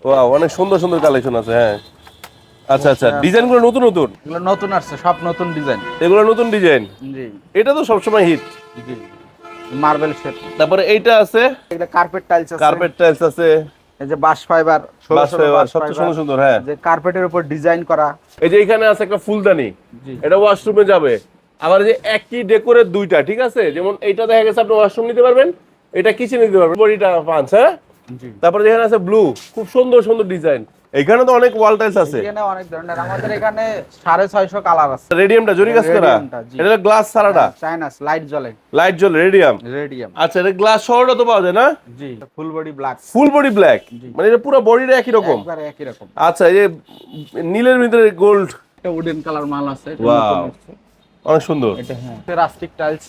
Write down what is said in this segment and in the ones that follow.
Wow, অনেক সুন্দর সুন্দর কালেকশন আছে। হ্যাঁ, আচ্ছা আচ্ছা, ডিজাইনগুলো নতুন নতুন। এগুলো নতুন আসছে, সব নতুন ডিজাইন। এগুলো নতুন ডিজাইন। জি এটা তো সবসময় হিট। জি। Marble shade. তারপরে এইটা আছে, এগুলো কার্পেট টাইলস আছে। কার্পেট টাইলস আছে, এই যে বাঁশ ফাইবার, ষোলো বাস ষোলো ফাইবার, বাঁশ সবচেয়ে ফাইবার, সুন্দর সুন্দর। হ্যাঁ, যে কার্পেটের উপর ডিজাইন করা। এই যে এখানে আছে একটা ফুলদানি, জি এটা ওয়াশরুমে যাবে। আবার এই যে একই ডেকোরের দুইটা, ঠিক আছে, যেমন এইটা দেখা গেছে আপনি ওয়াশরুম নিতে পারবেন, এটা কিচেনে নিতে পারবেন, বডিটা পাঁচ। হ্যাঁ, জি। তারপরে যেখানে আছে ব্লু, খুব সুন্দর সুন্দর ডিজাইন। এখানে তো অনেক ওয়াল টাইলস আছে। এখানে অনেক ধরনের, আমাদের এখানে 650 কালার আছে। রেডিয়ামটা জরি কাজ করা, রেডিয়ামটা, জি। এটা গ্লাস সারাটা, চাইনাস লাইট জ্বলে। লাইট জ্বলে রেডিয়াম। রেডিয়াম, আচ্ছা, এটা গ্লাস সহটা তো পাওয়া যায় না? জি। Full body black. Full body black, জি। মানে এটা পুরো বডিটা একই রকম। একবারে একই রকম। আচ্ছা, এই যে নীলের ভিতরে গোল্ড, এটা উডেন কালার মাল আছে, এটা ওয়াও, নতুন আসছে। অনেক সুন্দর, এটা হ্যাঁ, রাস্টিক টাইলস,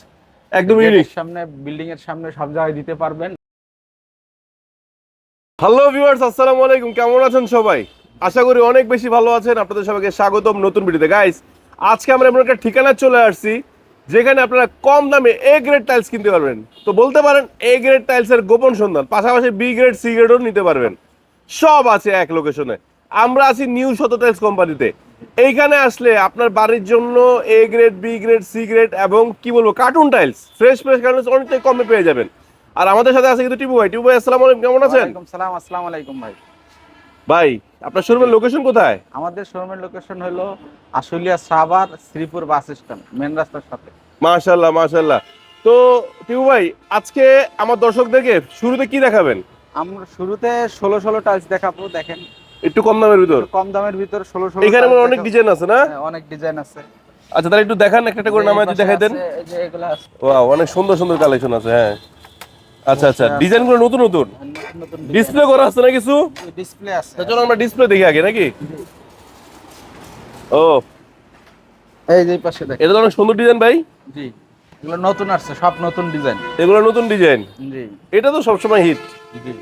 একদম ইউনিক। সামনে বিল্ডিং এর সামনে সব জায়গায় দিতে পারবেন। হ্যালো ভিউয়ার্স, আসসালামু আলাইকুম, কেমন আছেন সবাই? আশা করি অনেক বেশি ভালো আছেন। আপনাদের সবাইকে স্বাগতম নতুন ভিডিওতে। গাইস, আজকে আমরা এমন একটা ঠিকানা চলে আসছি যেখানে আপনারা কম দামে এ গ্রেড টাইলস কিনতে পারবেন। তো বলতে পারেন এ গ্রেড টাইলসের গোপন সন্ধান, পাশাপাশি বি গ্রেড সি গ্রেডও নিতে পারবেন। সব আছে এক লোকেশনে। আমরা আছি নিউ শত টাইলস কোম্পানিতে। এইখানে আসলে আপনার বাড়ির জন্য A grade, B grade, C grade এবং কি বলবো carton tiles, fresh fresh carton অনেকটাই কমে পেয়ে যাবেন। আর আমাদের সাথে আছে কিন্তু টিপু ভাই। টিপু ভাই, আসসালামু আলাইকুম, কেমন আছেন? ওয়ালাইকুম সালাম, আসসালামু আলাইকুম ভাই। ভাই, আপনার শোরুমের লোকেশন কোথায়? আমাদের শোরুমের লোকেশন হলো Ashulia Savar Sreepur bus stand, main রাস্তার সাথে। মাশাআল্লাহ মাশাআল্লাহ। তো টিপু ভাই, আজকে আমার দর্শকদেরকে শুরুতে কি দেখাবেন? আমরা শুরুতে 16 টাইলস দেখাবো, দেখেন। একটু কম দামের ভিতর, একটু কম দামের ভিতর 16 এখানে টাইলস অনেক দেখাবো। ডিজাইন আছে না? হ্যাঁ, অনেক ডিজাইন আছে। আচ্ছা, তাহলে একটু দেখান, একটা একটা করে নামায় যদি দেখাই দেন। এই যে এগুলা আছে, ওয়াও, অনেক সুন্দর সুন্দর কালেকশন আছে। হ্যাঁ, আচ্ছা আচ্ছা, ডিজাইনগুলো নতুন নতুন। নতুন নতুন ডিসপ্লে করা আছে না কিছু? ডিসপ্লে আছে। তো চলো আমরা ডিসপ্লে দেখি আগে নাকি। ও, এই যে এই পাশে দেখেন। এটা তো অনেক সুন্দর ডিজাইন ভাই। জি, এগুলো নতুন আসছে, সব নতুন ডিজাইন। এগুলো নতুন ডিজাইন। জি এটা তো সবসময় হিট। জি।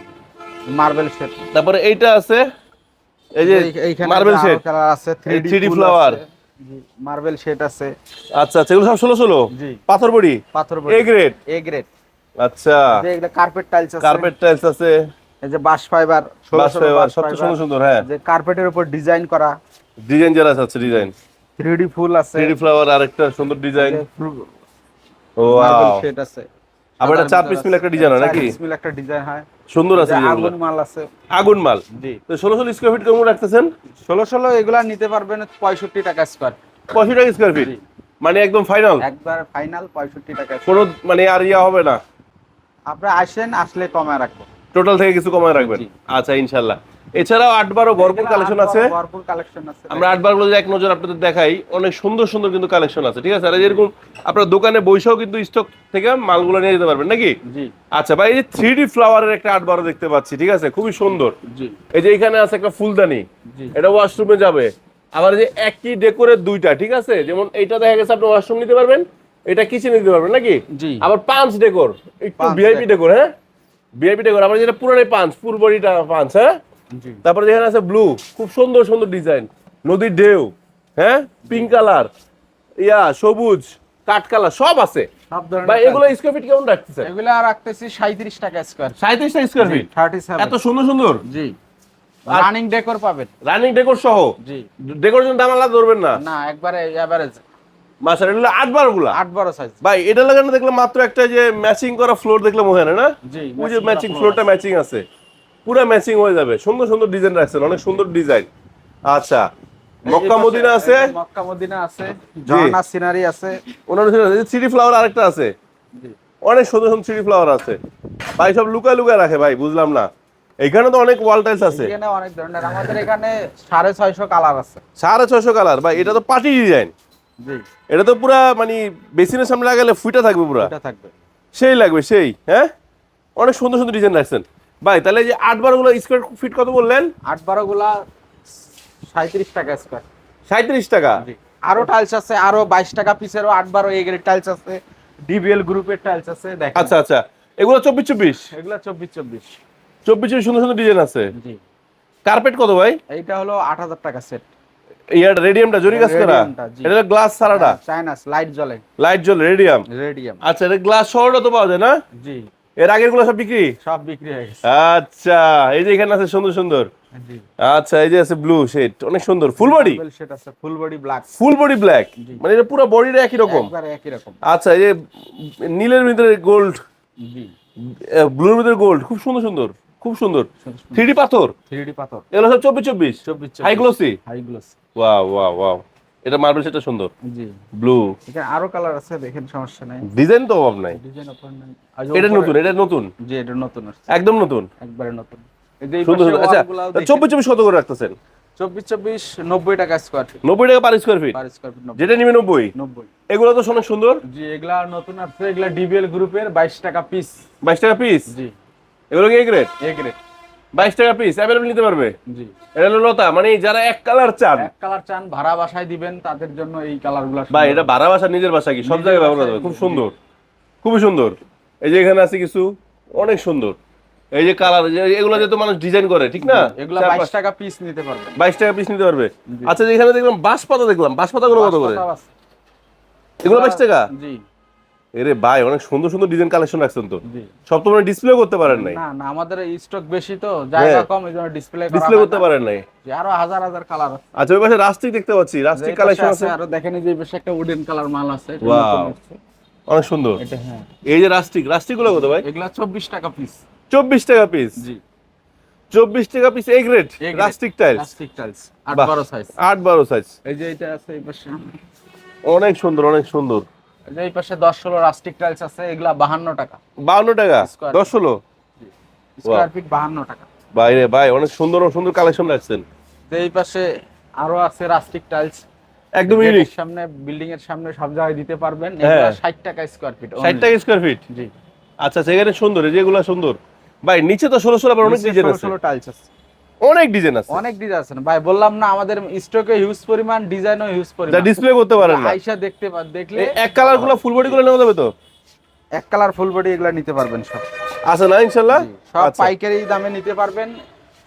Marble shade. তারপরে এইটা আছে, এই যে এইখানে মার্বেল শেড, কালার আছে, 3D ফ্লাওয়ার। জি, মার্বেল শেড আছে। আচ্ছা আচ্ছা, এগুলো সব 16 জি। পাথর বডি, পাথর এ গ্রেড। A grade. আচ্ছা, যে এগুলো কার্পেট টাইলস আছে। কার্পেট টাইলস আছে, এই যে বাঁশ ফাইবার, বাস ফাইবার, সবচেয়ে সুন্দর সুন্দর। হ্যাঁ, যে কার্পেটের উপর ডিজাইন করা। ডিজাইন যারা আছে ডিজাইন, 3D ফুল আছে। 3D ফ্লাওয়ার, আরেকটা সুন্দর ডিজাইন। ও মার্বেল ওয়াও, শেড আছে। আবার এটা 4 পিস মিলে একটা ডিজাইন হয় নাকি? 4 পিস মিলে একটা ডিজাইন হয়। সুন্দর আছে যে ডিজাইনগুলো। আগুন মাল আছে। আগুন মাল। জি। তো 1600 স্কয়ার ফিট কেমন রাখতেছেন? 16 এগুলা নিতে পারবেন 65 টাকা স্কয়ার। 85 টাকা স্কয়ার ফিট, জি। মানে একদম ফাইনাল, একবার ফাইনাল 65 টাকা। কোনো মানে আর ইয়া হবে না? আপনারা আসেন, আসলে কমায় রাখবো। টোটাল থেকে কিছু কমায় রাখবেন? জি। আচ্ছা, ইনশাআল্লাহ। এছাড়াও 8-12 ভরপুর কালেকশন আছে। ভরপুর কালেকশন আছে। আমরা 8-12 গুলো এক নজর আপনাদের দেখাই, অনেক সুন্দর সুন্দর কিন্তু কালেকশন আছে, ঠিক আছে? আর এরকম আপনার দোকানে বইসাও কিন্তু স্টক থেকে মালগুলো নিয়ে যেতে পারবেন নাকি? জি আচ্ছা ভাই, এই যে 3D ফ্লাওয়ারের একটা 8-12 দেখতে পাচ্ছি, ঠিক আছে, খুবই সুন্দর। জি এই যে এখানে আছে একটা ফুলদানি, জি। এটা ওয়াশরুমে যাবে। আবার এই যে একই ডেকোরের দুইটা, ঠিক আছে, যেমন এইটা দেখা গেছে আপনি ওয়াশরুম নিতে পারবেন, এটা কিচেনে নিতে পারবেন নাকি? জি। আবার পাঁচ ডেকোর, একটু পাঁচ ভিআইপি ডেকোর। হ্যাঁ, ভিআইপি ডেকোর। আবার যেটা পুরোটাই পাঁচ, ফুল বডিটা পাঁচ। হ্যাঁ, জি। তারপরে যেখানে আছে ব্লু, খুব সুন্দর সুন্দর ডিজাইন, নদীর ঢেউ, হ্যাঁ, পিঙ্ক কালার, ইয়া সবুজ, কাঠ কালার, সব আছে সব ধরনের। ভাই। এগুলো স্কয়ার ফিট কেমন রাখতেছেন? এগুলা রাখতেছি 37 টাকা স্কয়ার। 37 square feet, 37। এত সুন্দর সুন্দর জি। আর রানিং ডেকোর পাবেন। রানিং ডেকোর সহ। জি। ডেকোর জন্য দাম আলাদা ধরবেন না? না, একবারে এভারেজ। মাশাআল্লাহ, এগুলো 8-12 গুলা 8-12 সাইজ। ভাই। এটা লাগানো দেখলাম মাত্র একটা যে ম্যাচিং করা ফ্লোর দেখলাম ওখানে না? জি, ওই যে matching ম্যাচিং করা ফ্লোরটা floor ম্যাচিং আছে, পুরো ম্যাচিং হয়ে যাবে। সুন্দর সুন্দর ডিজাইন রাখছেন, অনেক সুন্দর ডিজাইন। আচ্ছা, মক্কা মদিনা আছে, মক্কা মদিনা আছে, ঝর্ণা সিনারি আছে। ওনার 3D ফ্লাওয়ার আরেকটা আছে, জি। অনেক সুন্দর সুন্দর 3D ফ্লাওয়ার আছে ভাই। সব লুকায় লুকায় রাখে ভাই, বুঝলাম না। এখানে তো অনেক ওয়াল টাইলস আছে। এখানে অনেক ধরনের, আমাদের এখানে 650 কালার আছে। 650 কালার ভাই। এটা তো পার্টি ডিজাইন। জি। এটা তো পুরা মানে বেসিনের সামনে লাগালে ফুটা থাকবে পুরা, এটা থাকবে। সেই লাগবে সেই। হ্যাঁ, অনেক সুন্দর সুন্দর ডিজাইন রাখছেন ভাই। তাহলে এই যে 8-12 গুলো স্কয়ার ফিট কত বললেন? 8-12 গুলা 37 টাকা স্কয়ার। 37 টাকা। জি। আরো টাইলস আছে, আরো 22 টাকা পিসেরও 8-12 এ গ্রেড টাইলস আছে, ডিবিএল গ্রুপের টাইলস আছে। দেখেন। আচ্ছা আচ্ছা, এগুলো 24-24। এগুলা 24-24। 24 সুন্দর সুন্দর ডিজাইন আছে। জি। কার্পেট কত ভাই? এইটা হলো 8000 টাকা সেট। ইয়ার রেডিয়ামটা জরি কাজ করা, রেডিয়ামটা, জি। এটা গ্লাস সারাটা, চাইনাস লাইট জ্বলে। লাইট জ্বলে রেডিয়াম। রেডিয়াম। আচ্ছা, এটা গ্লাস সহটা তো পাওয়া যায় না? জি। এর আগের গুলো সব বিক্রি? সব বিক্রি হয়ে গেছে। আচ্ছা, এই যে এখানে আছে সুন্দর সুন্দর জি আচ্ছা, এই যে আছে ব্লু শেড, অনেক সুন্দর। Full body? মার্বেল শেড আছে, full body black. Full body black, জি। মানে এটা পুরো বডিটা একই রকম? একবারে একই রকম। আচ্ছা, এই যে নীলের ভিতরে গোল্ড, জি ব্লুর ভিতরে গোল্ড, খুব সুন্দর সুন্দর, খুব সুন্দর। 3D পাথর? 3D পাথর। এগুলো সব 24 24 high glossy? High gloss. Wow wow wow, এটা মার্বেল সেটা সুন্দর। জি ব্লু এখানে আরো কালার আছে, দেখেন, সমস্যা নাই। ডিজাইন তো অভাব নাই। ডিজাইন ওপেন নাই। এটা নতুন, এটা নতুন, জি এটা নতুন আসছে, একদম নতুন, একবারে নতুন। এই যে এই সুন্দর পাশে সুন্দর। আচ্ছা, ওয়ালগুলাও দেখেন। 24 কত করে রাখতেছেন? 24 90 টাকা স্কয়ার ফিট। 90 টাকা per square feet? Per square feet 90। যেটা নিবে 90? 90। এগুলো তো অনেক সুন্দর। জি এগুলা নতুন আসছে, এগুলা ডিবিএল গ্রুপের 22 টাকা পিস। 22 টাকা পিস? জি এগুলো কি এ গ্রেড? A grade. 22 টাকা পিস অ্যাভেলেবল নিতে পারবে? জি এটা হলো লতা, মানে যারা এক কালার চান। এক কালার চান, ভাড়া বাসায় দিবেন, তাদের জন্য এই কালারগুলো। ভাই এটা ভাড়া বাসা, নিজের বাসা কি সব নিজের জায়গায় ব্যবহার বাসায়, হবে, খুব জি। সুন্দর, খুবই সুন্দর। এই যে এখানে আছে কিছু অনেক সুন্দর, এই যে কালার, এগুলো যেহেতু মানুষ ডিজাইন করে, ঠিক না? এগুলা 22 টাকা পিস নিতে পারবেন। 22 টাকা পিস নিতে পারবে। জি। আচ্ছা, যে এখানে দেখলাম বাঁশপাতা, দেখলাম বাঁশপাতাগুলো কত করে? বাঁশপাতাও আছে। এগুলো 22 টাকা? জি এরে ভাই, অনেক সুন্দর সুন্দর ডিজাইন কালেকশন রাখছেন তো। জি। সব তো মানে ডিসপ্লে করতে পারেন নাই? না না, আমাদের স্টক বেশি তো, জায়গা হ্যাঁ। কম, এইজন্য ডিসপ্লে করা ডিসপ্লে করতে পারেন নাই? জি আরো হাজার হাজার কালার আছে। আচ্ছা, ওই পাশে রাস্টিক দেখতে পাচ্ছি, রাস্টিক এই পাশে কালেকশন আছে। আরো দেখেন, এই যে এই পাশে একটা উডেন কালার মাল আছে, এটা Wow. নতুন আসছে। অনেক সুন্দর। এটা হ্যাঁ, এই যে রাস্টিক, রাস্টিক গুলো কত ভাই? এগুলা 24 টাকা পিস। 24 টাকা পিস? জি 24 টাকা piece A grade rustic tiles? Plastic tiles 8 বাহ। 12 সাইজ। 8-12 সাইজ, এই যে এটা আছে এই পাশে, অনেক সুন্দর, অনেক সুন্দর। এই যে এই পাশে 10 16 রাস্টিক টাইলস আছে, এগুলা 52 টাকা 52 টাকা? Square 10-16? স্কয়ার ফিট 52 টাকা। বাইরে ভাই, অনেক সুন্দর সুন্দর কালেকশন রাখছেন। তো এই পাশে আরো আছে রাস্টিক টাইলস, একদম গেটের ইউনিক। সামনে, বিল্ডিং এর সামনে সব জায়গায় দিতে পারবেন। হ্যাঁ। এগুলা 60 টাকা স্কয়ার ফিট। 60 টাকা স্কয়ার ফিট? জি আচ্ছা, সেখানে সুন্দর, এই যেগুলো সুন্দর। ভাই নিচে তো 16 আবার অনেক ডিজাইন আছে, 16 টাইলস আছে, অনেক ডিজাইন আছে। অনেক ডিজাইন আছে। ভাই বললাম না, আমাদের স্টকে হিউজ পরিমাণ, ডিজাইনও হিউজ যা পরিমাণ। ডিসপ্লে করতে পারেন না। আয়শা দেখলে এই এক কালার গুলো ফুল বডি গুলো নেওয়া যাবে তো? এক কালার ফুল বডি এগুলা নিতে পারবেন সব। আছে না ইনশাআল্লাহ? জি, সব আচ্ছা, পাইকারি দামে নিতে পারবেন।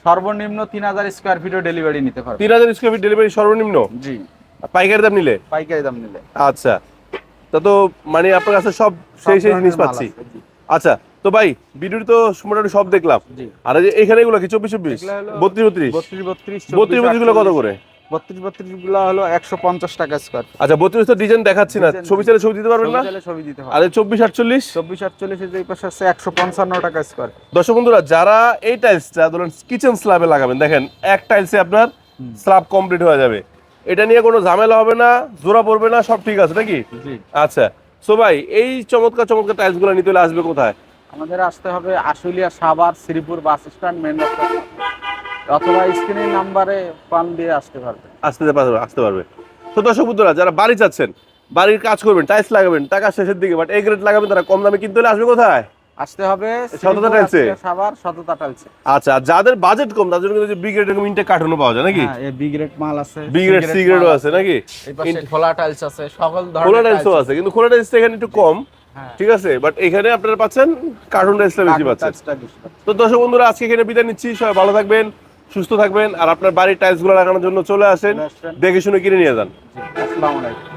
সর্বনিম্ন 3000 স্কয়ার ফিটও ডেলিভারি নিতে পারবেন। 3000 স্কয়ার ফিট ডেলিভারি সর্বনিম্ন? জি পাইকারি দাম নিলে? পাইকারি দাম নিলে আচ্ছা, তা তো মানে আপনার কাছে সব সেই সেই জিনিস পাচ্ছি। আচ্ছা, তো ভাই ভিডিওটি তো মোটামুটি সব দেখলাম। জি। আর এই যে এখানে এগুলো কি 24-24? এগুলা হলো 32-32? 32 32 গুলো কত করে? 32 গুলো হলো 150 টাকা স্কয়ার ফিট। আচ্ছা, 32 তো ডিজাইন দেখাচ্ছি না, ডিজাইন ছবি চাইলে ছবি দিতে পারবেন না? ছবি দিতে হবে। আর 24-48? 24 48 এর যে এই পাশে আছে 155 টাকা স্কয়ার ফিট। দর্শক বন্ধুরা, যারা এই টাইলসটা ধরুন কিচেন স্ল্যাবে লাগাবেন, দেখেন এক টাইলসে আপনার স্ল্যাব কমপ্লিট হয়ে যাবে। এটা নিয়ে কোনো ঝামেলা হবে না, জোড়া পড়বে না, সব ঠিক আছে নাকি? জি আচ্ছা, সো ভাই এই চমৎকার চমৎকার টাইলসগুলো নিতে হলে আসবে কোথায়? আমাদের আসতে হবে Ashulia, Savar, Sreepur bus stand, main রাস্তা, অথবা স্ক্রিনের নাম্বারে ফোন দিয়ে আসতে পারবেন। আসতে পারবে। তো দর্শক বন্ধুরা, যারা বাড়ি চাচ্ছেন, বাড়ির কাজ করবেন, টাইলস লাগাবেন, টাকা শেষের দিকে, বাট এই গ্রেড লাগাবেন, তারা কম দামে কিনতে হলে আসবে কোথায়? আসতে হবে সততা টাইলসে? সাভার সততা টাইলসে। আচ্ছা, আর যাদের বাজেট কম তাদের জন্য কিন্তু বি গ্রেড এরকম ইনটেক কার্টুনও পাওয়া যায় নাকি? হ্যাঁ, এই বি গ্রেড মাল আছে, বি গ্রেড সি গ্রেডও আছে নাকি? এই পাশে খোলা টাইলস আছে, সকল খোলা ধরনের টাইলসও আছে, কিন্তু খোলা টাইলসটা এখানে একটু কম, হ্যাঁ, ঠিক আছে, বাট এখানে আপনারা পাচ্ছেন কার্টুন টাইলসটা বেশি পাচ্ছেন। টাইলসটা বেশি পাচ্ছেন। তো দর্শক বন্ধুরা, আজকে এখানে বিদায় নিচ্ছি। সবাই ভালো থাকবেন, সুস্থ থাকবেন, আর আপনার বাড়ির টাইলসগুলো লাগানোর জন্য চলে আসেন, চলে আসবেন। দেখে শুনে কিনে নিয়ে যান। জি, আসসালামু আলাইকুম।